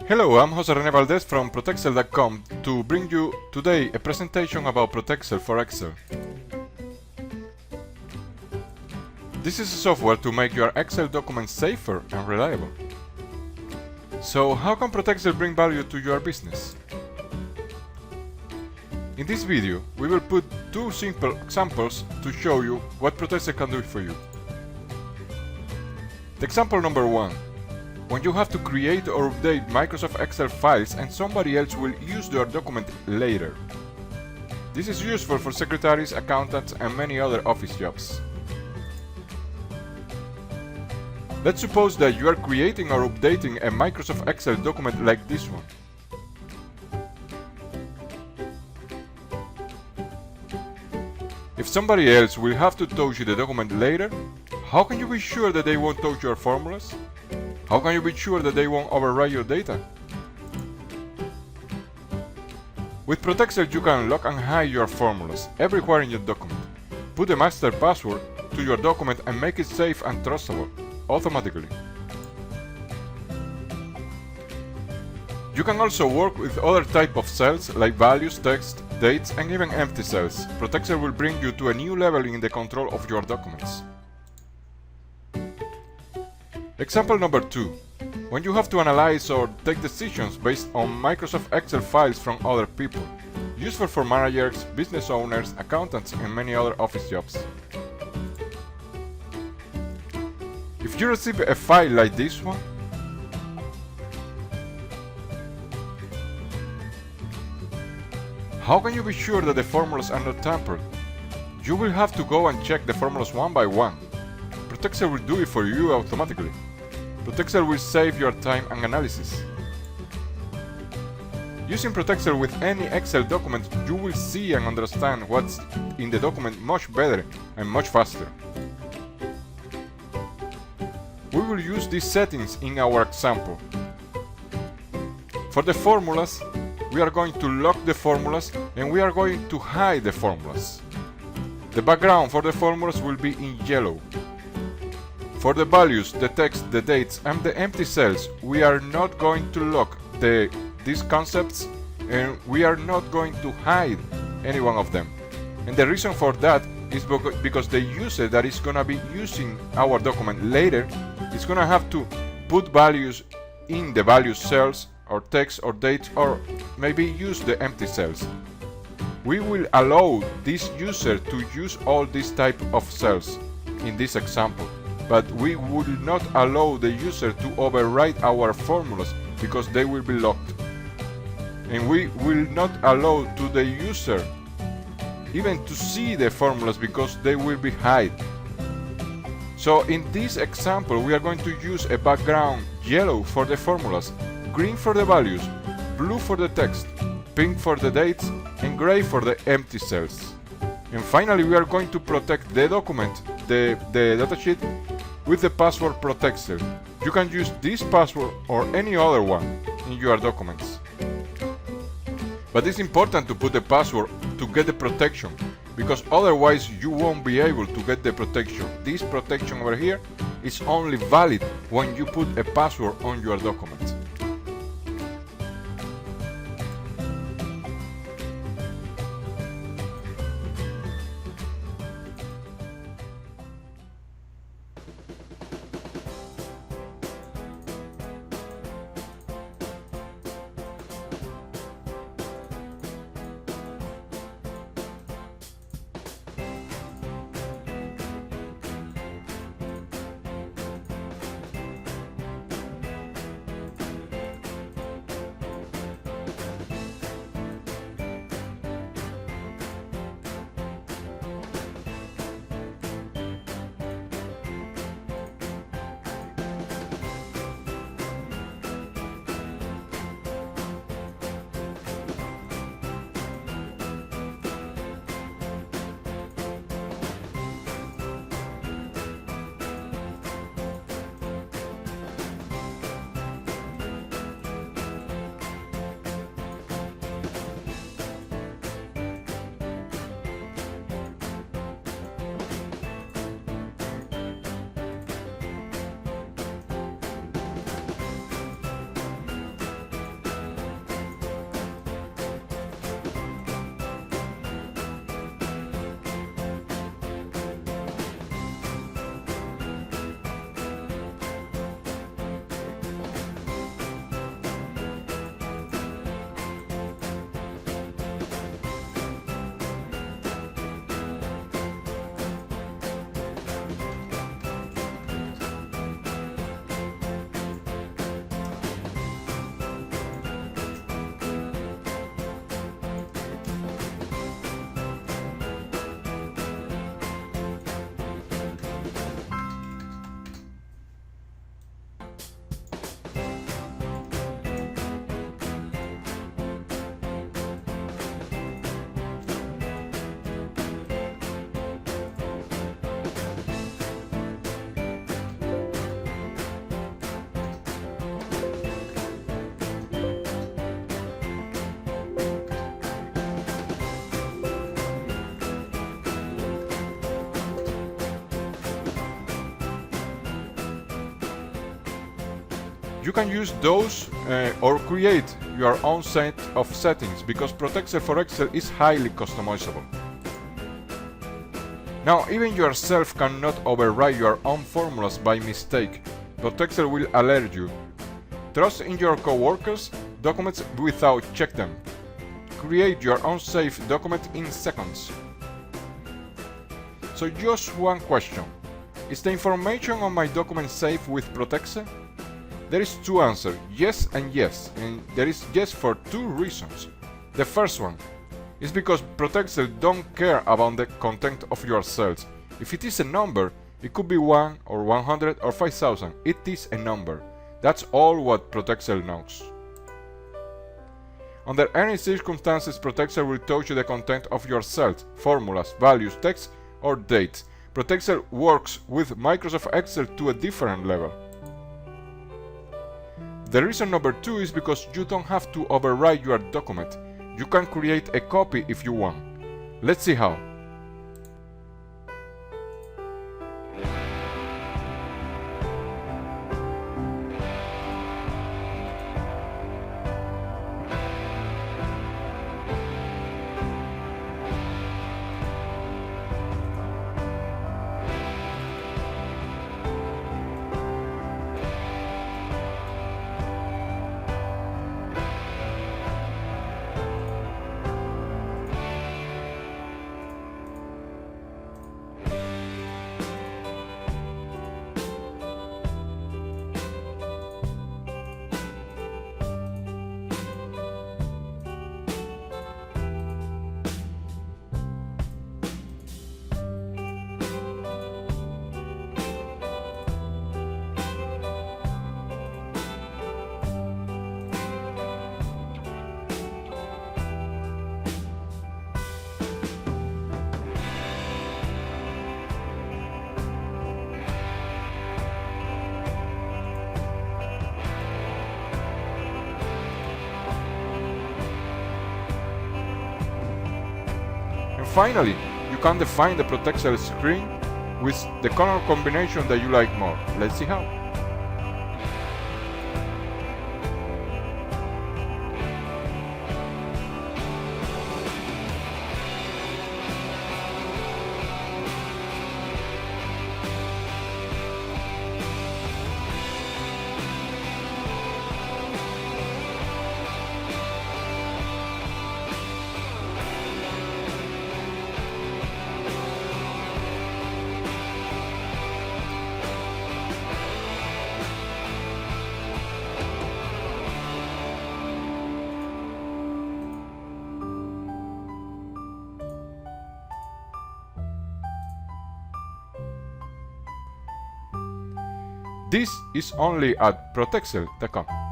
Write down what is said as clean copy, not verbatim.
Hello, I'm Jose Rene Valdez from Protexcel.com to bring you today a presentation about Protexcel for Excel. This is a software to make your Excel documents safer and reliable. So how can Protexcel bring value to your business? In this video, we will put two simple examples to show you what Protexcel can do for you. The example number 1. When you have to create or update Microsoft Excel files and somebody else will use your document later. This is useful for secretaries, accountants, and many other office jobs. Let's suppose that you are creating or updating a Microsoft Excel document like this one. If somebody else will have to touch the document later, how can you be sure that they won't touch your formulas? How can you be sure that they won't overwrite your data? With Protexcel you can lock and hide your formulas everywhere in your document. Put a master password to your document and make it safe and trustable automatically. You can also work with other type of cells like values, text, dates, and even empty cells. Protexcel will bring you to a new level in the control of your documents. Example number 2. When you have to analyze or take decisions based on Microsoft Excel files from other people. Useful for managers, business owners, accountants, and many other office jobs. If you receive a file like this one, how can you be sure that the formulas are not tampered? You will have to go and check the formulas one by one. Protexcel will do it for you automatically. Protexcel will save your time and analysis. Using Protexcel with any Excel document, you will see and understand what's in the document much better and much faster. We will use these settings in our example. For the formulas, we are going to lock the formulas and we are going to hide the formulas. The background for the formulas will be in yellow. For the values, the text, the dates, and the empty cells, we are not going to lock these concepts and we are not going to hide any one of them. And the reason for that is because the user that is going to be using our document later is going to have to put values in the value cells or text or dates or maybe use the empty cells. We will allow this user to use all these type of cells in this example. But we will not allow the user to overwrite our formulas because they will be locked. And we will not allow to the user even to see the formulas because they will be hid. So in this example we are going to use a background yellow for the formulas, green for the values, blue for the text, pink for the dates, and gray for the empty cells. And finally we are going to protect the document, the datasheet, with the password Protexcel. You can use this password or any other one in your documents. But it's important to put the password to get the protection, because otherwise you won't be able to get the protection. This protection over here is only valid when you put a password on your document. You can use those or create your own set of settings because Protexcel for Excel is highly customizable. Now, even yourself cannot override your own formulas by mistake. Protexcel will alert you. Trust in your coworkers' documents without check them. Create your own safe document in seconds. So just one question. Is the information on my document safe with Protexcel? There is two answers, yes and yes, and there is yes for two reasons. The first one is because Protexcel don't care about the content of your cells. If it is a number, it could be 1 or 100 or 5000. It is a number. That's all what Protexcel knows. Under any circumstances, Protexcel will touch the content of your cells, formulas, values, text, or dates. Protexcel works with Microsoft Excel to a different level. The reason number two is because you don't have to override your document. You can create a copy if you want. Let's see how. Finally, you can define the Protexcel screen with the color combination that you like more. Let's see how. This is only at Protexcel.com.